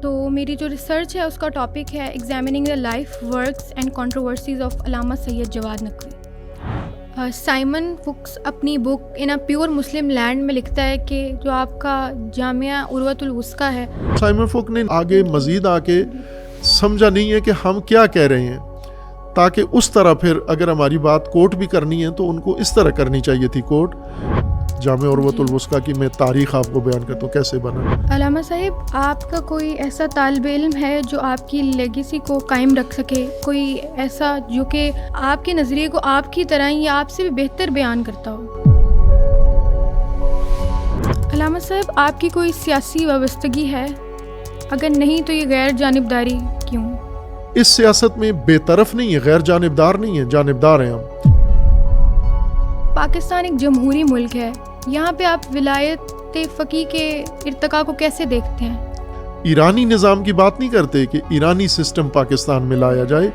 تو میری جو ریسرچ ہے اس کا ٹاپک ہے examining the life works and controversies of Allama Syed Jawad Naqvi. Simon Fuchs اپنی book in a pure Muslim land میں لکھتا ہے کہ جو آپ کا جامعہ عروۃ الوثقیٰ ہے، سائمن فک نے آگے مزید آ کے سمجھا نہیں ہے کہ ہم کیا کہہ رہے ہیں، تاکہ اس طرح پھر اگر ہماری بات کوٹ بھی کرنی ہے تو ان کو اس طرح کرنی چاہیے تھی کوٹ۔ جامعہ عروۃ الوثقیٰ کی میں تاریخ آپ کو بیان کرتا ہوں کیسے بنا۔ علامہ صاحب آپ کا کوئی ایسا طالب علم ہے جو آپ کی لیگیسی کو قائم رکھ سکے، کوئی ایسا جو کہ آپ کے نظریے کو آپ کی طرح یا آپ سے بھی بہتر بیان کرتا ہو؟ علامہ صاحب آپ کی کوئی سیاسی وابستگی ہے؟ اگر نہیں تو یہ غیر جانبداری کیوں؟ اس سیاست میں بے طرف نہیں ہے، غیر جانبدار نہیں ہے، جانبدار ہیں ہم۔ پاکستان ایک جمہوری ملک ہے، یہاں پہ آپ ولایت فقیہ کے ارتقاء کو کیسے دیکھتے ہیں؟ ایرانی نظام کی بات نہیں کرتے کہ ایرانی سسٹم پاکستان میں لایا جائے۔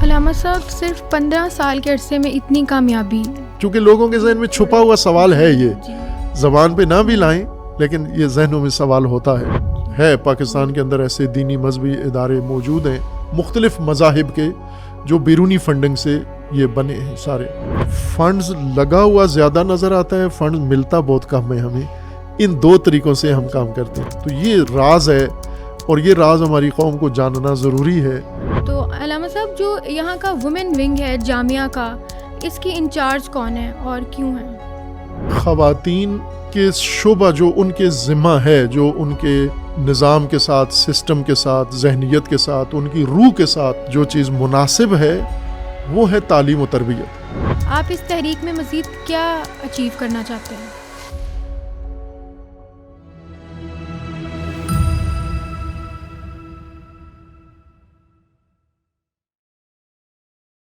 علامہ صاحب صرف 15 سال کے عرصے میں اتنی کامیابی، چونکہ لوگوں کے ذہن میں چھپا ہوا سوال ہے، یہ زبان پہ نہ بھی لائیں لیکن یہ ذہنوں میں سوال ہوتا ہے پاکستان کے اندر ایسے دینی مذہبی ادارے موجود ہیں مختلف مذاہب کے جو بیرونی فنڈنگ سے یہ بنے ہیں، سارے فنڈز لگا ہوا زیادہ نظر آتا ہے، فنڈز ملتا بہت کم ہے ہمیں۔ ان دو طریقوں سے ہم کام کرتے ہیں، تو یہ راز ہے اور یہ راز ہماری قوم کو جاننا ضروری ہے۔ تو علامہ صاحب جو یہاں کا وومن ونگ ہے جامعہ کا، اس کی انچارج کون ہے اور کیوں ہے؟ خواتین کے شعبہ جو ان کے ذمہ ہے، جو ان کے نظام کے ساتھ، سسٹم کے ساتھ، ذہنیت کے ساتھ، ان کی روح کے ساتھ جو چیز مناسب ہے وہ ہے تعلیم و تربیت۔ آپ اس تحریک میں مزید کیا اچیو کرنا چاہتے ہیں؟